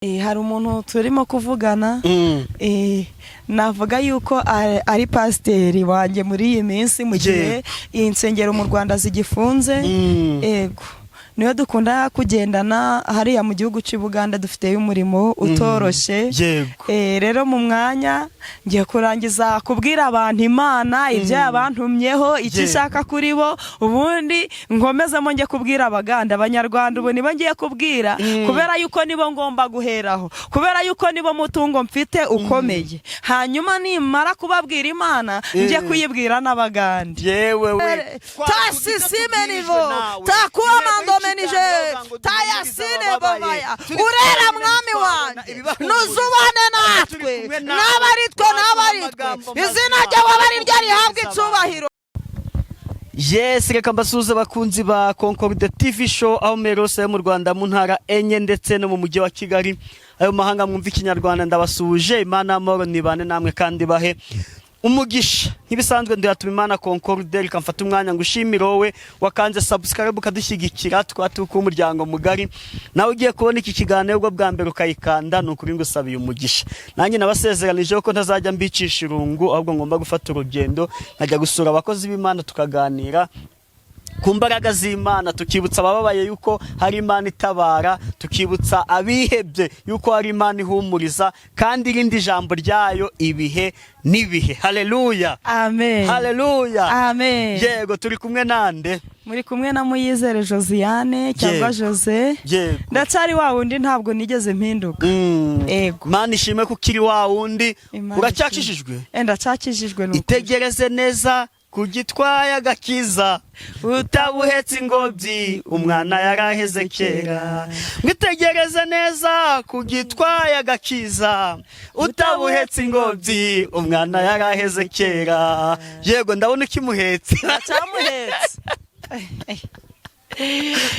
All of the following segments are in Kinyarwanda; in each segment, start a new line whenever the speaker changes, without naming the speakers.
Hari umuntu turimo kuvugana navuga yuko ari pasiteri wanjye muri iyi minsi mu gihe insengero mu Rwanda zigifunze. Ego niyo dukunda kugendana hariya mu gihugu cy'u Buganda dufite umurimo utoroshe. Rero mu mwanya ngiye kurangiza kubwira abantu Imana ibyo yabantumyeho icyo ishaka kuri bo, ubundi nkomezamo ngiye kubwira abaganda abanyarwanda ubu nibo ngiye kubwira kubera yuko nibo ngomba guheraho, kubera yuko nibo mutungo mfite ukomeye. Hanyuma nimara kubabwira Imana ngiye kuyibwira n'abaganda.
Yewe
tasisime nivo takuwa mandome tayasine bomaya urera mwami wanjye nuzubane natwe n'abaritwe izina ryawe bari ryarihabwa icubahiro.
Yes, reka mbasuhuze bakunzi ba Concorde TV show aho merose mu Rwanda mu ntara enye ndetse no mu mujyi wa Kigali. Ayo mahanga mwumva ikinyarwanda ndabasuhuje. Imana amahoro nibane namwe kandi bahe umugisha. Nkibisanzwe ndiyatuma Imana Concorde rikamfata umwanya ngushimira wowe wakanze subscribe ukadushyigikira twatuka umuryango mugari. Nawe ugiye kubona iki kiganiro ubwo bwa mbere ukayikanda nukuri ngusabiye umugisha. Nanjye nabasezeranije ko ntazajya mbicisha irungu, ahubwo ngomba gufata urugendo nkajya gusura abakozi b'Imana tukaganira ku mbaraga z'Imana, tukibutsa abababaye yuko hari Imana itabara, tukibutsa abihebye yuko hari Imana ihumuriza kandi irindi jambo ryayo ibihe nibihe. Haleluya,
amen,
haleluya,
amen.
Yego turi kumwe nande?
Muri kumwe na Muyizere Josiane cyangwa Jose. Ndacari wa wundi ntabwo nigeze mpinduka. Ego
Mana ishime ko kiri wa wundi uracyakishijwe.
Ndacakishijwe nuko
itegereze neza kugitwaya agakiza utabuhetse ingobyi umwana yaraheze kera. Mwitegereze neza kugitwaya agakiza utabuhetse ingobyi umwana yaraheze kera. Yego ndabona ukimuhetse.
Ndacamuhetse.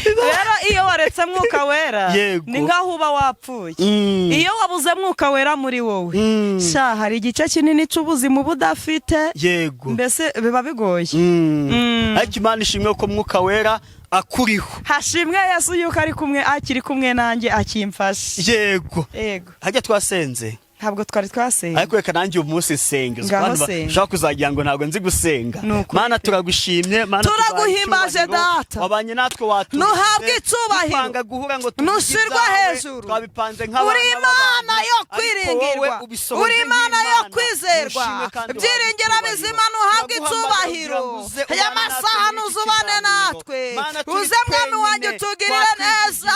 Rero iyo waretse mwuka wera ni nkaho uba wapfuye. Iyo wabuze mwuka wera muri wowe sha hari igice kinini cy'ubuzima budafite.
Yego
mbese biba bigoye.
Ariko Imana ishimwe ko mwuka wera akuriho.
Hashimwe Yesu yuko ari kumwe akiri kumwe nanjye akimfasha.
Yego hajya twasenze
ntabwo twari twasenga,
ariko reka nanjye umunsi senge ushaka kuzagira ngo ntabwo nzi gusenga. Mana turagushimye, Mana
turaguhimbaje data,
wabanye natwe watu
nuhabwe icubahiro,
guhura ngo
nushirwa hejuru.
Twabipanze nk'abana,
uri Imana yo kwiringirwa, uri Imana yo kwizerwa, byiringiro bizima nuhabwe icubahiro. Aya masaha nuzubane natwe, uze mwami wanjye tugirire neza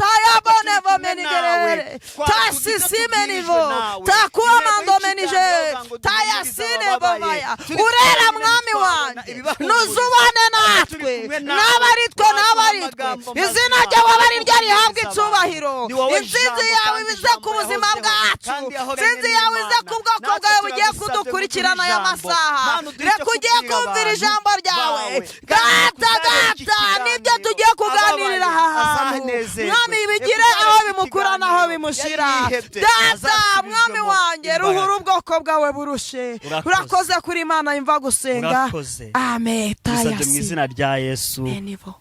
tayabone vomenigere tasisime nivo takuwa mandome tayasine bomaya urera mwami wanjye nuzubane natwe n'abaritwe izina ryawe bari ryarihabwa icubahiro. Intsinzi yawe bize ku buzima bwacu, intsinzi yawe ize ku bwoko bwawe bugiye kudukurikirana aya masaha. Reka ugiye kumvira ijambo ryawe gata nibyo tugiye kuganirira aha hantu. Mwami bigire aho bimukura naho bimushira. Data mwami wanjye ruhura ubwoko bwawe burushe. Urakoze kuri Imana yumva gusenga. Amen.
Bisabye mu izina rya Yesu.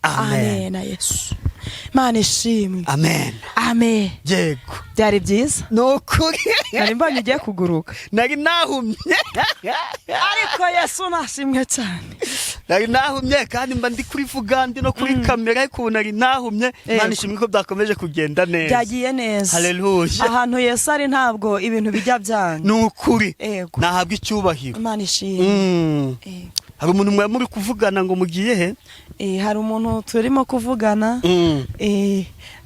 Amen. Yesu Mana ishimwe.
Amen.
Amen.
Yego
byari byiza
nukuri.
Nari mbanye ugiye kuguruka,
nari nahumye
ariko Yesu nashimwe cyane.
Nari nahumye kandi mba ndi kuri vuga ndi no kuri kamera, ariko nari nahumye. Mana ishimwe ko byakomeje kugenda neza.
Byagiye neza.
Haleluya.
Ahantu Yesu ari ntabwo ibintu bijya byanga.
Nukuri nahabwa icyubahiro.
Imana ishimwe.
Hari umuntu mwe muri kuvugana ngo mugiye he?
Hari umuntu turimo kuvugana.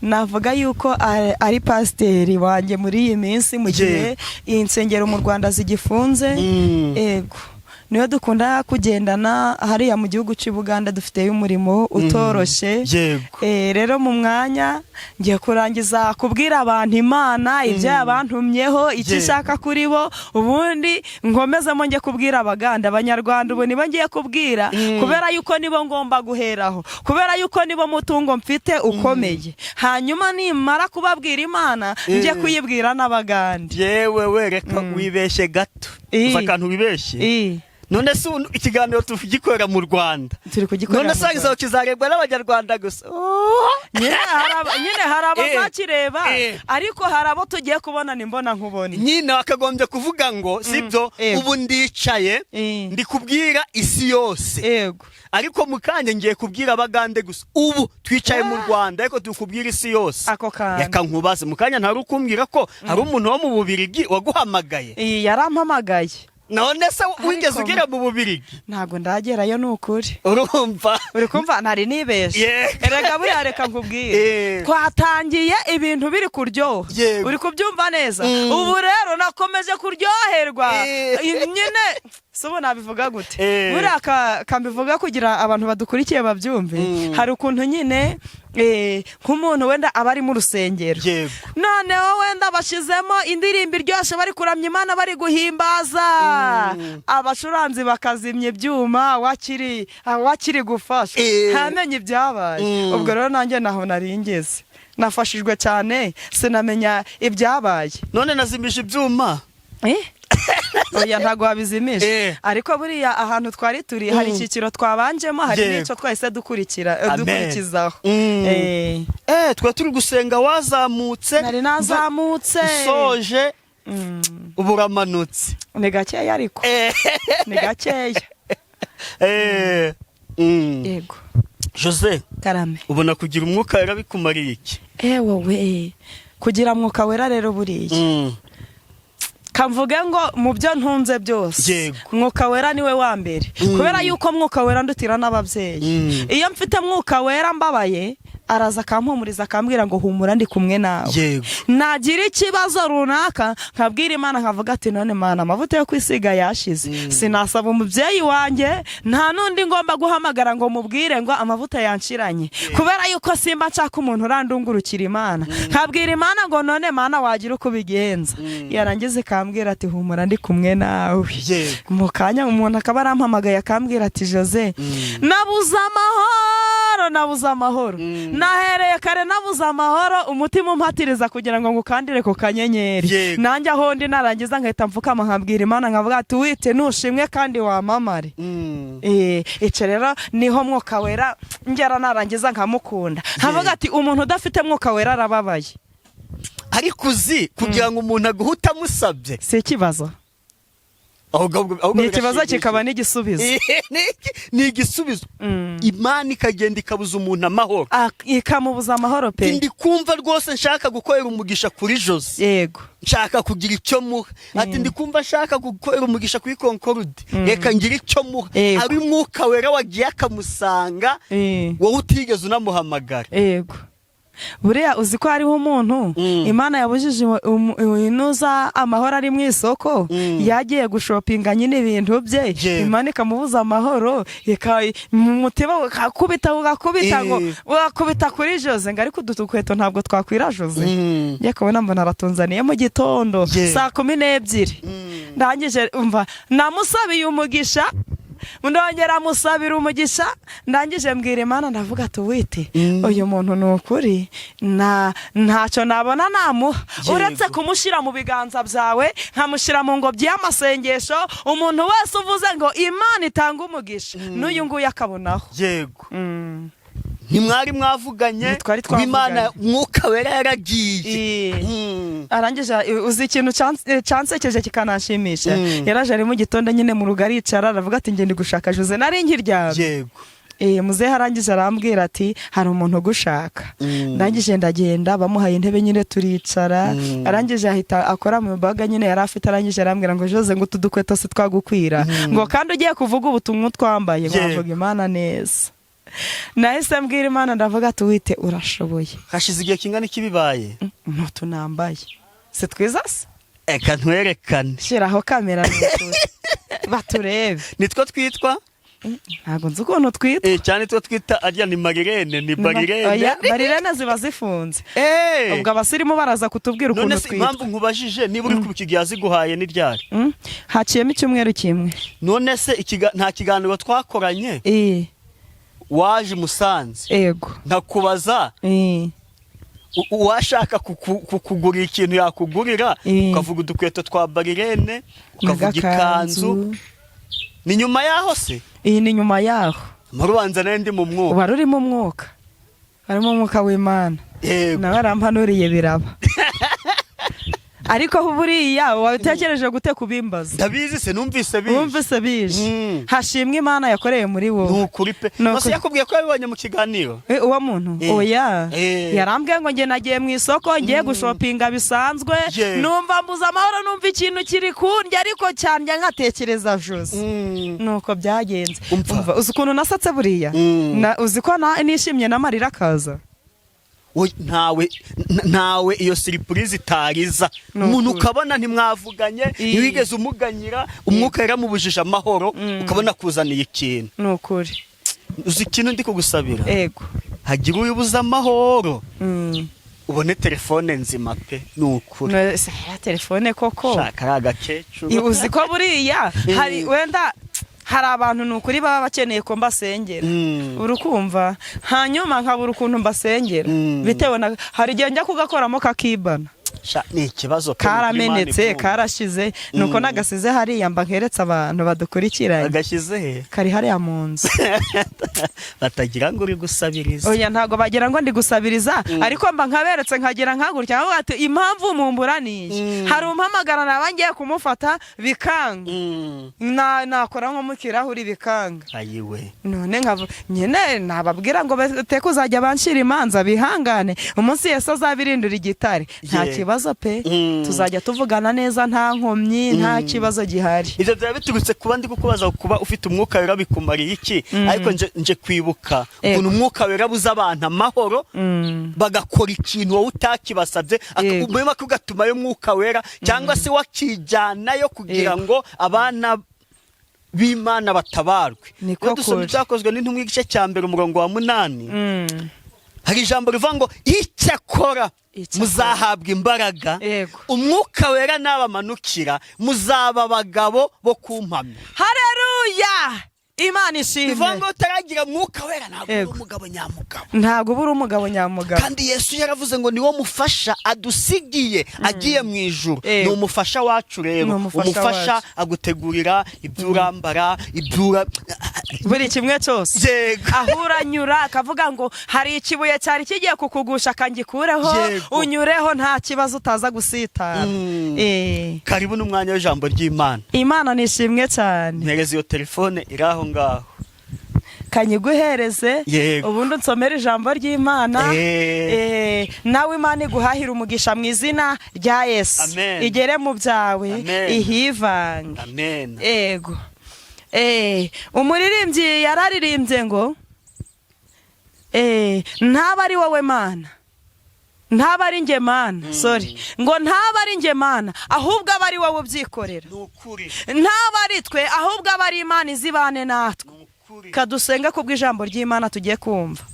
Navuga yuko ari pasiteri wanjye muri iyi minsi mu gihe insengero mu Rwanda zigifunze. Ego niyo dukunda kugendana hariya mu gihugu cy'u Buganda dufite umurimo utoroshe. Rero mu mwanya ngiye kurangiza kubwira abantu Imana ibyo yabantumyeho icyo ishaka kuri bo, ubundi nkomezamo ngiye kubwira abaganda abanyarwanda ubu nibo ngiye kubwira kubera yuko nibo ngomba guheraho, kubera yuko nibo mutungo mfite ukomeye. Hanyuma nimara kubabwira Imana ngiye kuyibwira n'abaganda.
Yewe reka wibeshye gato. Uza kantu wibeshye. none se ikiganiro tugikorera mu Rwanda
turi kugikorera
none se izo kizarebwa n'abanyarwanda gusa
nyine hari abazakireba ariko hari abo tugiye kubona nimbona nkubone
nyine wakagombye kuvuga ngo sibyo ubu ndicaye ndi kubwira isi yose
yego
ariko mukanye ngiye kubwira abagande gusa ubu twicaye mu Rwanda ariko tukubwira isi yose
ako kandi
yakankubaze mukanya ntari ukumbwira ko hari umuntu wo mu Bubirigi waguhamagaye
yarampamagaye
none se wigeze ugera mu Bubirigi
ntago ndagerayo n'ukuri
uri
kumva ntari nibeshe erega buriya reka nkubwire twatangiye ibintu biri kuryoha uri kubyumva neza ubu rero nakomeje kuryoherwa nyine sobo nabivuga gute buriya kambivuga kugira abantu badukurikiye babyumve hari ukuntu nyine nk'umuntu wenda aba ari mu rusengero noneho wenda bashizemo indirimbo iryoshye bari kuramya Imana bari guhimbaza abacuranzi bakazimya ibyuma wakiri gufasha ntamenye ibyabaye ubwo rero nanjye naho naringeze nafashijwe cyane sinamenya ibyabaye
none nazimije ibyuma
oya ntago wabizimije ariko buriya ahantu twari turi hari ikiciro twabanjemo hari n'icyo twahise dukurikizaho
twa turi gusenga wazamutse
nari nazamutse
soje ubu uramanutse
ni gakeya ariko ni gakeya yego
Jose
karame
ubona kugira umwuka wera bikumariye iki
wowe kugira mwuka wera rero buriya kamvuge ngo mu byo ntunze byose mwuka wera niwe wa mbere kubera yuko mwuka wera ndutira n'ababyeyi iyo mfite mwuka wera mbabaye araza akampumuriza akambwira ngo humura ndi kumwe nawe nagira ikibazo runaka nkabwira Imana nkavuga ati none Mana amavuta yo kwisiga yashize sinasaba umubyeyi wanjye nta nundi ngomba guhamagara ngo mubwire ngo amavuta yanshiranye kubera yuko simba nshaka umuntu urandungurukira Imana nkabwira Imana ngo none Mana wagira uko bigenza yarangiza akambwira ati humura ndi kumwe nawe mu kanya umuntu akaba arampamagaye akambwira ati Jose nabuze amahoro nahereye kare nabuze amahoro umutima umpatiriza kugira ngo ngukandire ku kanyenyeri nanjye aho ndi narangiza nkahita mfukama nkabwira Imana nkavuga ati wite nushimwe kandi wamamare icyo rero niho mwuka wera ngera narangiza nkamukunda nkavuga ati umuntu udafite mwuka wera arababaye
ariko uzi kugira ngo umuntu aguhuta amusabye
si ikibazo ni ikibazo kikaba n'igisubizo
ni igisubizo Imana ikagenda ikabuza umuntu amahoro
ikamubuza amahoro pe
ndi kumva rwose nshaka gukorera umugisha kuri Jose
yego
nshaka kugira icyo muha ati ndi kumva nshaka gukorera umugisha kuri Concord reka ngira icyo muha ari mwuka wera wagiye akamusanga wowe utigeze unamuhamagara
yego buriya uzi ko hariho umuntu Imana yabujije inuza amahoro ari mu isoko yagiye gushopinga nyine ibintu bye Imana ikamubuza amahoro mu mutima ugakubita ugakubita kuri Jose ngo ariko udutukweto ntabwo twakwira Jose njye kubona mbona aratunzaniye mu gitondo saa 12 ndangije umva namusabiye umugisha ndongera musabira umugisha ndangije mbwira Imana ndavuga ati wite uyu muntu nukuri ntacyo nabona namuha uretse kumushira mu biganza byawe nkamushira mu ngobyi y'amasengesho umuntu wese uvuze ngo Imana itanga umugisha n'uyu nguyu akabonaho
yego ntimwari mwavuganye Imana mwuka wera yaragiye
arangije uzi ikintu cyansekeje kikanashimisha yaraje ari mu gitondo nyine mu rugo aricara aravuga ati ngende gushaka Jose nari nkiryamye muzehe arangije arambwira ati hari umuntu ugushaka ndangije ndagenda bamuhaye intebe nyine turicara arangije ahita akora mu baga nyine yari afite arangije arambwira ngo Jose ngo tudukweto se twagukwira ngo kandi ugiye kuvuga ubutumwa twambaye bavuga Imana neza nahise mbwira Imana ndavuga ati wite urashoboye
hashize igihe kingana kibibaye
tunambaye se twiza se
eka ntwerekane
shiraho kamera baturebe
nitwo twitwa
ntago nzi ukuntu twitwa
cyane two twita arya ni Marirene
Marirene ziba zifunze ubwo abasirimu baraza kutubwira ukuntu twitwa
none impamvu nkubajije niba uri ku kigihe ziguhaye n'iryari
haciyemo icyumweru kimwe
none se nta kiganiro twakoranye waje Musanze
yego
nkakubaza uwashaka kukugurira ikintu yakugurira ukavuga udukweto twa Marirene ukavuga ikanzu ni nyuma yaho se?
Iyi ni nyuma yaho.
Marubanza nandi mu mwuka.
Wari uri mu mwuka. Harimo umwuka w'Imana. Nawe arampanuriye biraba. Ariko buriya watekereje gute kubimbaza?
Ndabizi se, numvise bije.
Numvise bije. Hashimwe Imana yakoreye muri wowe.
Nukuri pe. Nose yakubwiye ko yabibonye mu kiganiro.
Uwo muntu? Oya. Yarambwiye ngo nge nagiye mu isoko ngiye gushopinga bisanzwe. Numva mbuza amahoro, numva ikintu kiri kundya ariko cyane nkatekereza Jose. Nuko byagenze. Umva uzi ukuntu nasatse buriya? Uzi ko nishimye n'amarira akaza.
Ntawe iyo surprise itariza. Umuntu ukabona ntimwavuganye, ntiwigeze umuganyira, umwuka yaramubujije amahoro, ukabona kuzaniye ikintu.
Nukuri.
Uzi ikintu ndi kugusabira?
Ego.
Hagira uyibuza amahoro. Ubone telefone nzima pe, nukuri.
Telefone koko.
Shaka agakecuru.
Uzi ko buriya hari wenda hari abantu nukuri baba bakeneye ko mbasengera. Urukumva hanyuma nkabura ukuntu mbasengera bitewe na hari gihe njya kugakoramo kakibana.
Ni ikibazo
karamenetse karashize nuko nagasize hariya mba nkeretse abantu badukurikiranye.
Agashyize he?
Kari hariya mu nzu.
Batagira ngo uri gusabiriza.
Oya ntago bagira ngo ndi gusabiriza ariko mba nkaberetse nkagira nkagurya aho ati impamvu mumburaniye. Hari umpamagara nabangiye kumufata bikanga. Nakora nko mu kirahuri bikanga.
Ayiwe.
None nkavu nyene nababwira ngo teko uzajya banshira imanza bihangane. Umunsi Yesu azabirindura igitare. Nta kibazo pe. Tuzajya tuvugana neza nta nkomyi nta kibazo gihari.
Ivyo byaba biturutse kuba ndi kukubaza kuba ufite umwuka wera bikumariye iki? Ariko nje kwibuka ukuntu umwuka wera buza abantu amahoro bagakora ikintu wowe utakibasabye akubwema ko gatuma yo mwuka wera cyangwa se wakijana yo kugira ngo abana b'Imana batabarwe. Iyo dusomye byakozwe n'intumwa igice cya mbere umurongo wa 8 hari ijambo rivuga ngo icyakora muzahabwa imbaraga umwuka wera nabamanukira muzaba abagabo bo kumpamya.
Haleluya. Imana ishimwe.
Ivango utaragira mwuka wera ntabwo umugabo nyamugabo.
Ntabwo buri umugabo nyamugabo.
Kandi Yesu yaravuze ngo niwo mufasha adusigiye agiye mu ijuru. Ni umufasha wacu rero. Umufasha agutegurira ibyurambara ibyura
buri kimwe cyose. Ahuranyura akavuga ngo hari ikibuye cyari kigiye kukugusha kangikureho unyureho nta kibazo utaza gusitara.
Karibu n'umwanya w'ijambo ry'Imana.
Imana nishimwe cyane.
Mpereza iyo telefone iraho ngaho.
Kanyiguhereze ubundi nsomera ijambo ry'Imana. Nawe Imana iguhahira umugisha mu izina rya Yesu. Igere mu byawe ihivanga.
Amen.
Ego. Umuririmbyi yararirimbye ngo ntaba ari wowe Mana, ntaba ari nge Mana, sorry, ngo ntaba ari nge Mana ahubwo aba ari wowe ubyikorera. Ntaba ari twe ahubwo aba ari Imana izibane natwe. Kadusenga kubw'ijambo ry'Imana tugiye kumva.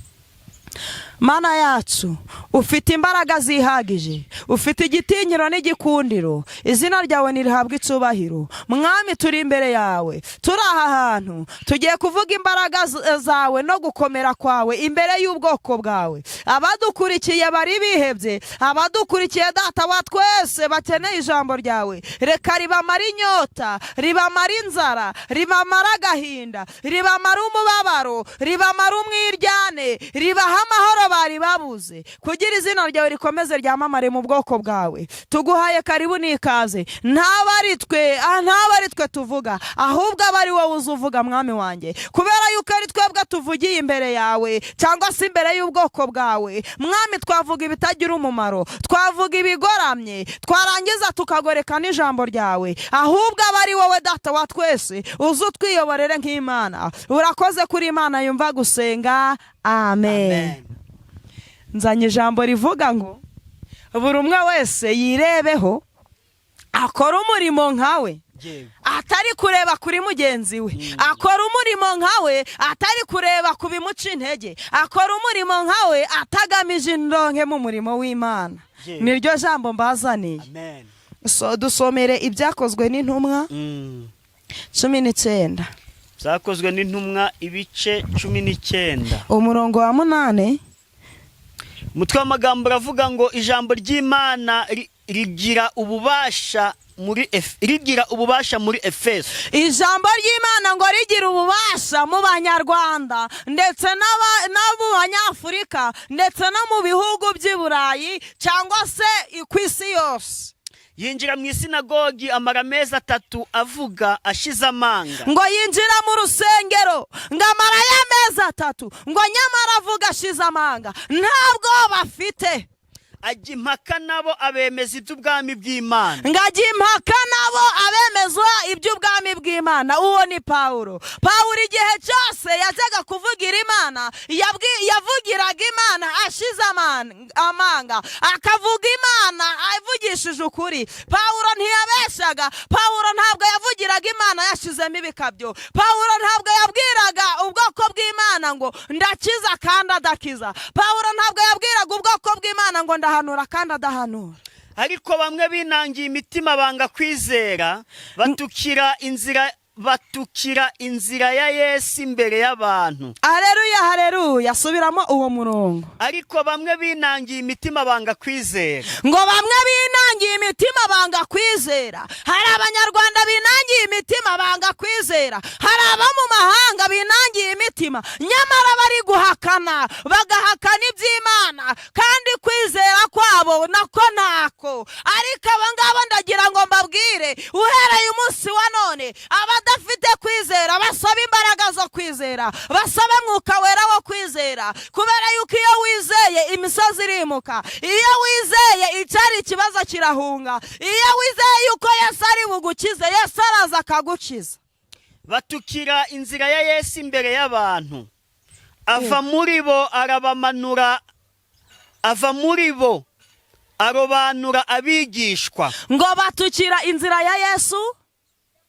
Mana yacu ufite imbaraga zihagije, ufite igitinyiro n'igikundiro, izina ryawe nirihabwa icubahiro. Mwami turi imbere yawe, turi aha hantu tugiye kuvuga imbaraga zawe no gukomera kwawe imbere y'ubwoko bwawe. Abadukurikiye bari bihebye, abadukurikiye data wa twese bakeneye ijambo ryawe, reka ribamara inyota, ribamara inzara, ribamara agahinda, ribamara umubabaro, ribamara umwiryane, ribaha amahoro bari babuze, kugira izina ryawe rikomeze ryamamare mu bwoko bwawe. Tuguhaye karibu n'ikaze. Ntaba ari twe tuvuga ahubwo aba ari wowe uzuvuga Mwami wanjye, kubera yuko ari twebwe tuvugiye imbere yawe cyangwa se imbere y'ubwoko bwawe. Mwami twavuga ibitagira umumaro, twavuga ibigoramye, twarangiza tukagoreka n'ijambo ryawe, ahubwo aba ari wowe data wa twese uzutwiyoborere nk'Imana. Urakoze kuri Imana yumva gusenga. Amen. Nzanye ijambo rivuga ngo buri umwe wese yirebeho akora umurimo nkawe, atari kureba kuri mugenzi we. Akora umurimo nkawe atari kureba kubimuca intege. Akora umurimo nkawe atagamije indonke mu murimo w'Imana. Niryo jambo mbazaniye. Dusomere ibyakozwe n'intumwa 19.
Byakozwe n'intumwa ibice 19
umurongo wa 8.
Mutwe w'amagambo ravuga ngo ijambo ry'Imana rigira ububasha rigira ububasha muri Efeso.
Ijambo ry'Imana ngo rigira ububasha mu Banyarwanda ndetse n'abo Banyafurika ndetse no mu bihugu by'i Burayi cyangwa se ku isi yose.
Yinjira mu isinagogi amara amezi 3 avuga ashize amanga.
Ngo yinjira mu rusengero ngo amara y'amezi 3 ngo nyamara avuga ashize amanga ntabwo bafite.
Ajya impaka nabo abemeza iby'ubwami bw'Imana.
Ngo ajya impaka nabo abemezwa iby'ubwami bw'Imana. Uwo ni Pawulo. Pawulo igihe cyose yajyaga kuvugira Imana yavugiraga Imana ashize amanga akavuga Imana avugishije ukuri. Pawulo ntiyabeshaga. Pawulo ntabwo yavugiraga Imana yashizemo ibikabyo. Pawulo ntabwo yabwiraga ubwoko bw'Imana ngo ndakiza kandi adakiza. Pawulo ntabwo yabwiraga ubwoko bw'Imana ngo ndahanura kandi adahanura.
Ariko bamwe binangiye imitima banga kwizera batukira inzira ya Yesu imbere y'abantu.
Haleluya, haleluya. Subiramo uwo murongo.
Ariko bamwe binangiye imitima banga kwizera.
Ngo bamwe binangiye imitima banga kwizera. Hari Abanyarwanda binangiye imitima banga kwizera. Hari abo mu mahanga binangiye imitima nyamara bari guhakana bagahakana iby'Imana kandi kwizera kwabo nako ntako. Ariko abangabo ndagira ngo mbabwire uhereye umunsi wa none abadafite kwizera basaba imbaraga zo kwizera, basaba Mwuka Wera wo kwizera, kubera yuko iyo wizeye imisozi irimuka, iyo wizeye icyari ikibazo kirahunga, iyo wizeye yuko Yesu ari bugukize Yesu araza akagukiza.
Batukira inzira ya Yesu imbere y'abantu. Ava muri bo arabamanura, ava muri bo arobanura abigishwa.
Ngo batukira inzira ya Yesu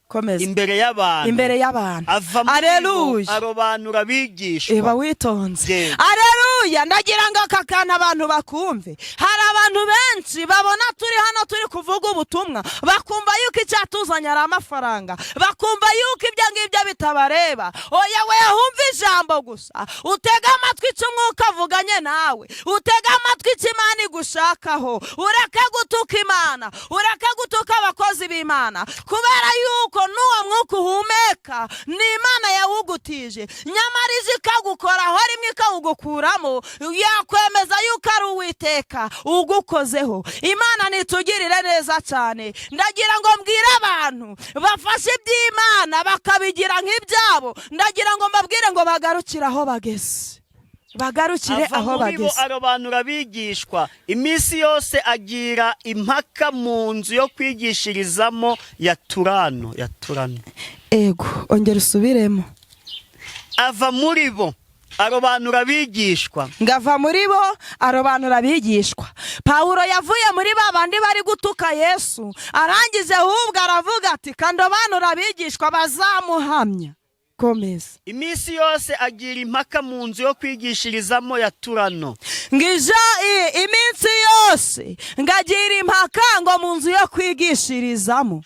komeza
imbere y'abantu.
Haleluya.
Arobanura abigishwa.
Eba witonze. Haleluya. Ndagira ngo aka kantu abantu bakumve. Hari abantu benshi babona turi hano turi kuvuga ubutumwa bakumva yuko icyatuzanye ari amafaranga, bakumva yuko ibyo ngibyo bitabareba. Oya we humva ijambo gusa, utega amatwi icyo Umwuka avuganye nawe, utega amatwi icyo Imana igushakaho, ureke gutuka Imana, ureke gutuka abakozi b'Imana, kubera yuko n'uwo mwuka uhumeka ni Imana yawugutije. Nyamara ije ikagukoraho rimwe ikawugukuramo, yakwemeza yuko ari Uwiteka ugukozeho. Imana nitugirire neza cyane. Ndagira ngo mbwire abantu bafashe iby'Imana bakabigira nk'ibyabo. Ndagira ngo mbabwire ngo bagarukire aho bageze, bagarukire aho bageze.
Arobanura abigishwa iminsi yose agira impaka mu nzu yo kwigishirizamo ya Turano.
Ego ongera usubiremo.
Ava muri bo arobanura abigishwa.
Ngava muri bo arobanura abigishwa. Pawulo yavuye muri babandi bari gutuka Yesu, arangije ahubwo aravuga ati kandobanura abigishwa bazamuhamya. Komeza.
Iminsi yose agira impaka mu nzu yo kwigishirizamo ya Turano.
Ngija iminsi yose ngagira impaka ngo mu nzu yo kwigishirizamo.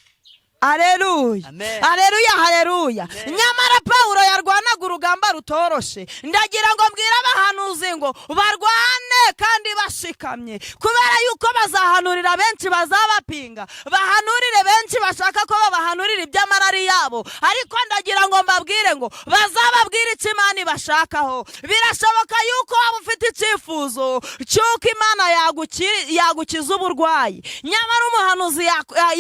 Haleluya. Haleluya, haleluya. Nyamara Pawulo yarwanaga urugamba rutoroshe. Ndagira ngo mbwira abahanuzi ngo barwane kandi bashikamye, kubera yuko bazahanurira benshi bazabapinga, bahanurire benshi bashaka ko babahanurira iby'amarari yabo. Ariko ndagira ngo mbabwire ngo bazababwira icyo Imana ibashakaho. Birashoboka yuko waba ufite icyifuzo cy'uko Imana yagukiza uburwayi, nyamara umuhanuzi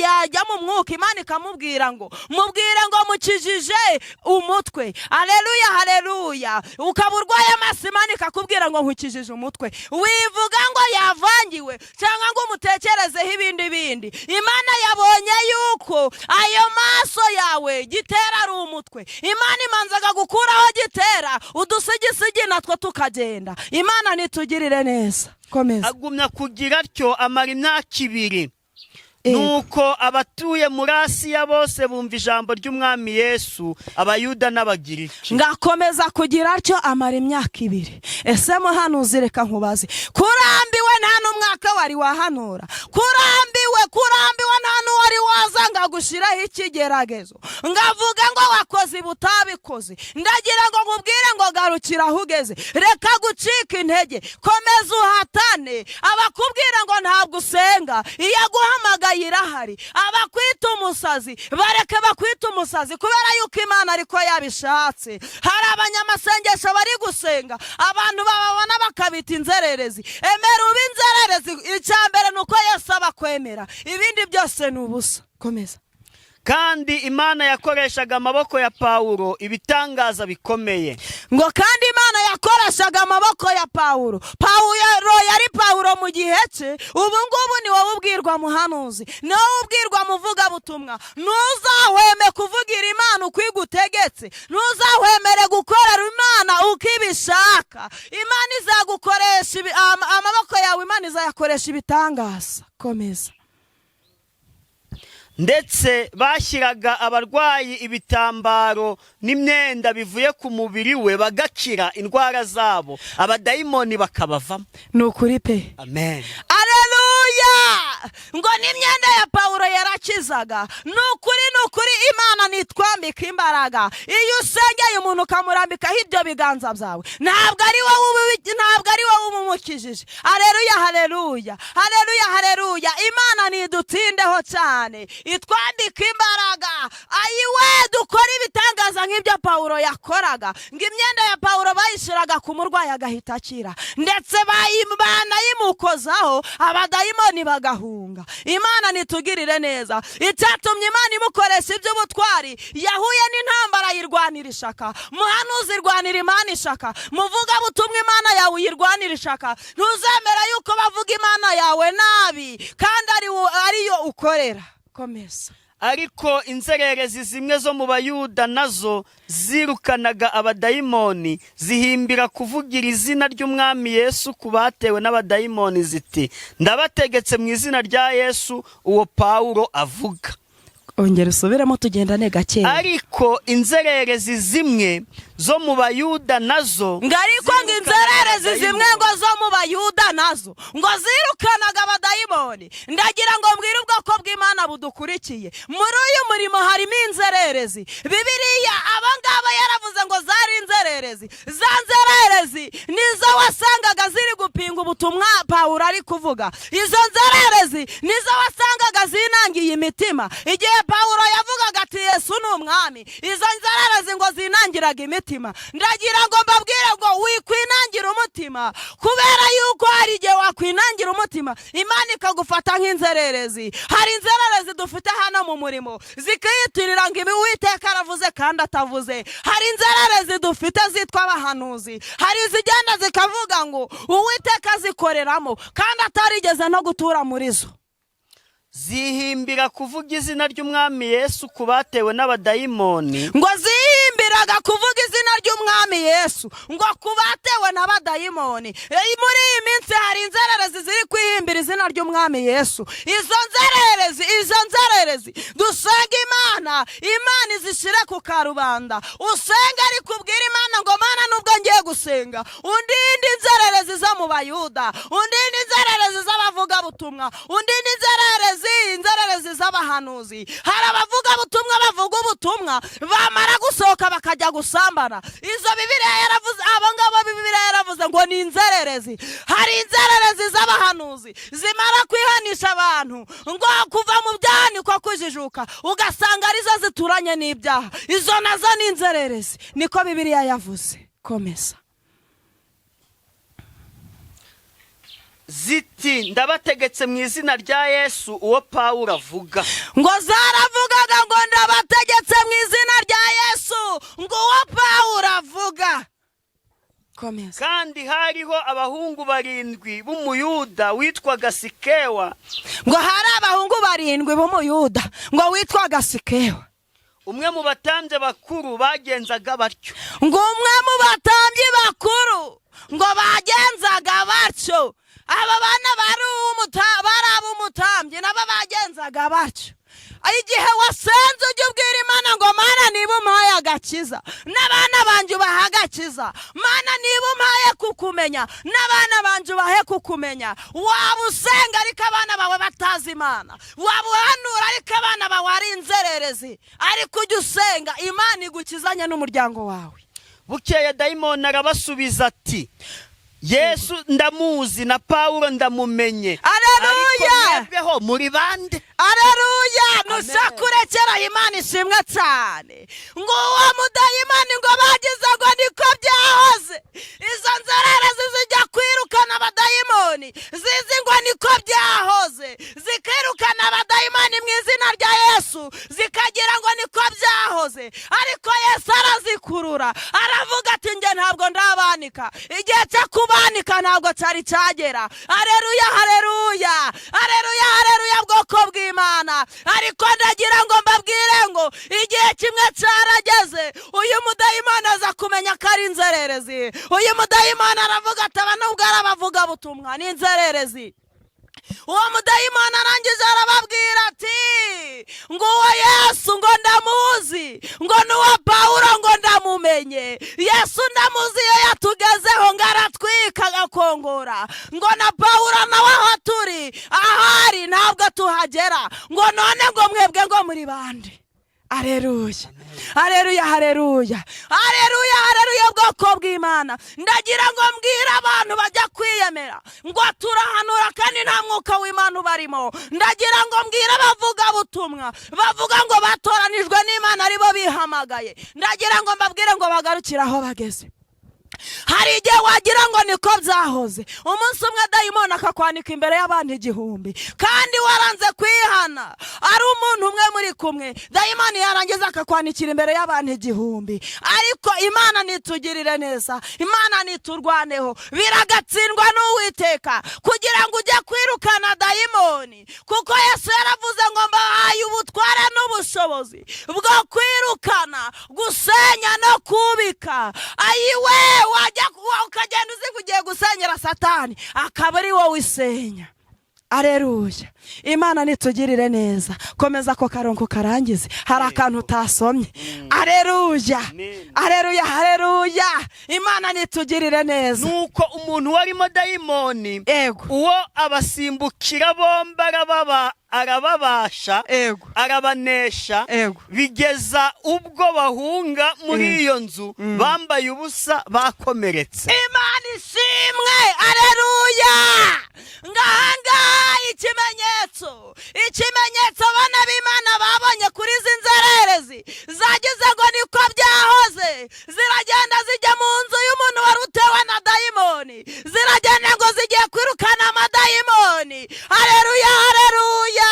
yajya mu mwuka Imana ikamubwira ngo mubwire ngo mukijije umutwe. Haleluya, haleluya. Ukaba urwaye amaso Imana ikakubwira ngo nkukijije umutwe. Wivuga ngo yavangiwe cyangwa ngo umutekerezeho ibindi. Imana yabonye yuko ayo maso yawe gitera ari umutwe. Imana imanzaga gukuraho gitera udusigisigi natwo tukagenda. Imana nitugirire neza. Komeza.
Agumya kugira atyo amara imyaka 2. Nuko abatuye muri Asiya bose bumva ijambo ry'Umwami Yesu, Abayuda n'Abagiriki.
Ngakomeza kugira atyo amara imyaka 2. Ese muhanuzi reka nkubaze, kurambiwe nta n'umwaka wari wahanura? Kurambiwe nta n'uwari wazanga gushiraho ikigeragezo ngavuga ngo wakoze butabikoze? Ndagira ngo nkubwire ngo garukira aho ugeze, reka gucika intege, komeza uhatane. Abakubwira ngo ntabwo usenga, iyo aguhamagaye irahari. ubutwari. Abakwita umusazi bareke bakwita umusazi, kubera yuko Imana ariko yabishatse. Hari abanyamasengesho bari gusenga, abantu bababona bakabita inzererezi. Emera ube inzererezi, icyambere nuko Yesu abakwemera, ibindi byose ni ubusa. Komeza.
Kandi Imana yakoreshaga amaboko ya Pawulo ibitangaza bikomeye.
Ngo kandi Imana yakoreshaga amaboko ya Pawulo. Pawulo yari Pawulo mu gihe cye. Ubu ngubu ni wowe ubwirwa muhanuzi, ni wowe ubwirwa muvuga butumwa. Ntuzahweme kuvugira Imana uko igutegetse, ntuzahwemere gukorera Imana uko ibishaka. Imana izagukoresha amaboko yawe, Imana izayakoresha ibitangaza. Komeza.
Ndetse bashyiraga abarwayi ibitambaro n'imyenda bivuye ku mubiri we bagakira indwara zabo, abadayimoni bakabavamo.
Ni ukuri pe.
Amen.
Aleluya. Ngo n'imyenda ya Pawulo yarakizaga. Ni ukuri Imana nitwambika imbaraga. Iyo usengeye umuntu ukamurambikaho ibyo biganza byawe, ntabwo ari wowe umumukijije. Aleluya, haleluya, haleluya, haleluya. Imana nidutindeho cyane, itwambika imbaraga. Ayiwe, dukora ibitangaza nk'ibyo Pawulo yakoraga. Ngo imyenda ya Pawulo bayishiraga ku murwayi agahita akira, ndetse banayimukozaho abadayimoni bagahunga. Imana nitugirire neza. Icyatumye Imana imukoresha iby'ubutwari, yahuye n'intambara yirwanira ishaka. Muhanuzi irwanira Imana ishaka, muvuga butumwa Imana yawe yirwanira ishaka. Ntuzemera yuko bavuga Imana yawe nabi kandi ariyo ukorera. Komeza.
Ariko inzererezi zimwe zo mu Bayuda nazo zirukanaga abadayimoni, zihimbira kuvugira izina ry'Umwami Yesu ku batewe n'abadayimoni, ziti ndabategetse mu izina rya Yesu uwo Pawulo avuga.
Ongera usubiremo tugendane gake.
Ariko inzererezi zimwe zo mu Bayuda nazo,
ariko ngo inzererezi zimwe ngo zo mu Bayuda nazo ngo zirukanaga abadayimoni. Ndagira ngo mbwire ubwoko bw'Imana budukurikiye, muri uyu murimo harimo inzererezi. Bibiliya abangaba yaravuze ngo zari inzererezi. Za nzererezi nizo wasangaga ziri gupinga ubutumwa Pawulo ari kuvuga. Izo nzererezi nizo wasangaga zinangiye imitima igihe Pawulo yavugaga ati Yesu ni umwami. Izo nzererezi ngo zinangiraga imitima. Ndagira ngo mbabwire ngo wikwinangira umutima, kubera yuko hari igihe wakwinangira umutima Imana ikagufata nk'inzererezi. Hari inzererezi dufite hano mu murimo zikiyitirira ngo Uwiteka aravuze kandi atavuze. Hari inzererezi dufite zitwa abahanuzi, hari izigenda zikavuga ngo Uwiteka azikoreramo kandi atarigeze no gutura muri zo.
Zihimbira kuvuga izina ry'Umwami Yesu ku batewe n'abadayimoni.
Ngo zihimbiraga kuvuga izina ry'Umwami Yesu ngo ku batewe n'abadayimoni. Muri iyi minsi hari inzererezi ziri kwihimbira izina ry'Umwami Yesu. Izo nzererezi dusenga Imana izishire ku karubanda. Usenga ari kubwira Imana ngo Mana nubwo ngiye gusenga undinde inzererezi zo mu Bayuda, undinde inzererezi z'abavuga butumwa, undinde inzererezi z'abahanuzi. Hari abavuga butumwa bavuga ubutumwa bamara gusohoka bakajya gusambana. Izo Bibiliya yaravuze, abangaba Bibiliya yaravuze ngo ni inzererezi. Hari inzererezi z'abahanuzi zimara kwihanisha abantu ngo kuva mu byaha niko kujijuka, ugasanga arizo zituranye n'ibyaha. Izo nazo ni inzererezi, niko Bibiliya yavuze. Komeza.
Ziti ndabategetse mu izina rya Yesu uwo Pawulo avuga.
Ngo zaravugaga ngo ndabategetse mu izina rya Yesu ngo uwo Pawulo avuga. Komeza.
Kandi hariho abahungu 7 b'Umuyuda witwaga Sikewa.
Ngo hari abahungu 7 b'Umuyuda ngo witwaga Sikewa.
Umwe mu batambyi bakuru bagenzaga batyo.
Ngo umwe mu batambyi bakuru ngo bagenzaga batyo. Aba bana bari ab'umutambyi nabo bagenzaga batyo. Igihe wasenze ujye ubwira Imana ngo Mana niba umpaye agakiza n'abana banje ubahe agakiza. Mana niba umpaye kukumenya n'abana banje ubahe kukumenya. Waba usenga ariko abana bawe batazi Imana, waba uhanura ariko abana bawe ari inzererezi, ariko ujye usenga Imana igukizanye n'umuryango wawe.
Bukeye dayimoni arabasubiza ati Yesu ndamuzi na Pawulo ndamumenye.
Aleluya.
Mwebweho muri bande?
Aleluya. Nusakurekera Imana ishimwe cyane. Ngo uwo mudayimani ngo bagize ngo niko byahoze. Izo nzererezi zijya kwirukana abadayimoni. Zizi ngo niko byahoze. Zikirukana abadayimani mu izina rya Yesu. Zikagira ngo niko byahoze. Ariko Yesu arazikurura. Aravuga ati nge ntabwo ndabanika. Igihe cyo kubanika ntabwo cyari cyagera. Aleluya, haleluya. Aleluya, haleluya bwoko bw'Imana. Ariko ndagira ngo mbabwire ngo igihe kimwe cyarageze. Uyu mudayimani aza kumenya ko ari inzererezi. Uyu mudayimani aravuga ati aba nubwo arabavuga butumwa ni inzererezi. Uwo mudayimani arangije arababwira ati ngo uwo Yesu ngo ndamuzi, ngo n'uwo Pawulo ngo ndamumenye. Yesu ndamuzi iyo yatugezeho ngo aratwika agakongora, ngo na Pawulo nawe aho turi ahari ntabwo tuhagera, ngo none ngo mwebwe ngo muri bande. Aleluya, aleluya, aleluya, aleluya, aleluya bwoko bw'Imana. Ndagira ngo mbwira abantu bajya kwiyemera ngo turahanura kandi nta mwuka w'Imana ubarimo. Ndagira ngo mbwira abavuga butumwa bavuga ngo batoranijwe n'Imana aribo bihamagaye. Ndagira ngo mbabwire ngo bagarukire aho bageze. Hari igihe wagira ngo niko byahoze. Umunsi umwe dayimoni akakwanika imbere y'abantu 1000 kandi waranze kwihana. Ari umuntu umwe muri kumwe, dayimoni yarangiza akakwanikira imbere y'abantu 1000. Ariko Imana nitugirire neza, Imana niturwaneho. Biragatsindwa n'Uwiteka kugira ngo ujye kwirukana dayimoni, kuko Yesu yaravuze ngo mbahaye ubutware n'ubushobozi bwo kwirukana, gusenya no kubika. Ayiwe wajya ukagenda uzikugiye gusenyera Satani akaba ari wowe isenya. Aleluya. Imana nitugirire neza. Komeza ko karonko karangize. Hari akantu utasomye. Aleluya. Aleluya, haleluya. Imana nitugirire neza.
Nuko umuntu warimo dayimoni uwo abasimbukira bomba arababasha, arabanesha, bigeza ubwo bahunga muri iyo nzu bambaye ubusa bakomeretse.
Imana ishimwe. Aleluya. Ngahanga ikimenyetso bana b'Imana babonye kuri izi nzererezi zagize ngo niko byahoze. Ziragenda zijya mu nzu y'umuntu wari utewe na dayimoni. Ziragenda ngo zigiye kwirukana amadayimoni. Aleluya, aleluya.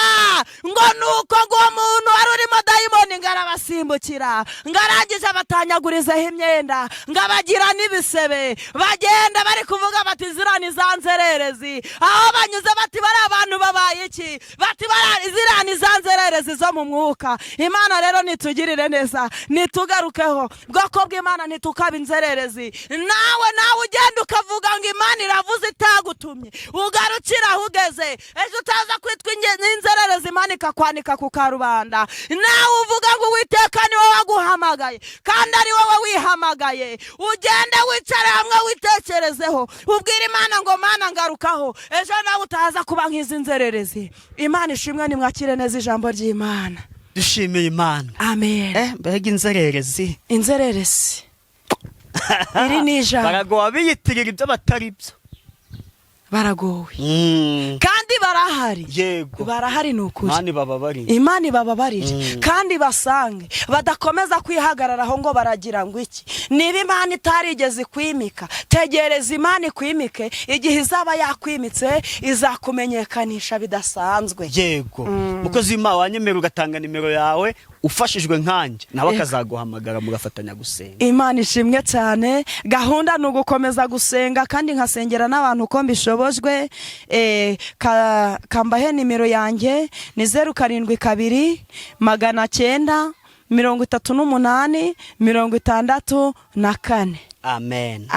Ngo nuko ngo umuntu wari urimo dayimoni ngo arabasimbukira, ngo arangije abatanyagurizeho imyenda, ngo abagira n'ibisebe. Bagenda bari kuvuga bati ziriya ni za nzererezi. Aho banyuze bati bari abantu babaye iki? Bati ziriya ni za nzererezi zo mu mwuka. Imana rero nitugirire neza, nitugarukeho bwoko bw'Imana, nitukaba inzererezi. Nawe ugenda ukavuga ngo Imana iravuze itagutumye, ugarukira aho ugeze. Ejo utaza kwitwa inzererezi Imana ikakwanika ku karubanda. Nawe uvuga ngo Uwiteka ni wowe waguhamagaye kandi ari wowe wihamagaye. Ugende wicare hamwe witekerezeho, ubwire Imana ngo Mana ngarukaho. Ejo nawe utaza kuba nk'izi nzererezi. Imana ishimwe, nimwakire neza ijambo ry'Imana.
Dushimiye Imana.
Amen.
Mbega inzererezi.
Inzererezi. Iri ni ijambo.
Baragowe biyitirira ibyo batari byo.
Baragowe. Kandi barahari.
Yego.
Barahari nukuri.
Imana
ibababarire. Kandi basange badakomeza kwihagararaho ngo baragira ngo iki. Niba Imana itarigeze kwimika, tegereza Imana ikwimike. Igihe izaba yakwimitse izakumenyekanisha bidasanzwe.
Yego. Mukozi w'Imana wanyemera ugatanga nimero yawe, ufashijwe nkanje nawe akazaguhamagara mugafatanya gusenga.
Imana ishimwe cyane. Gahunda ni ugukomeza gusenga kandi nkasengera n'abantu uko mbishobojwe. Kambahe nimero yanjye ni 072 938 64.
Amen.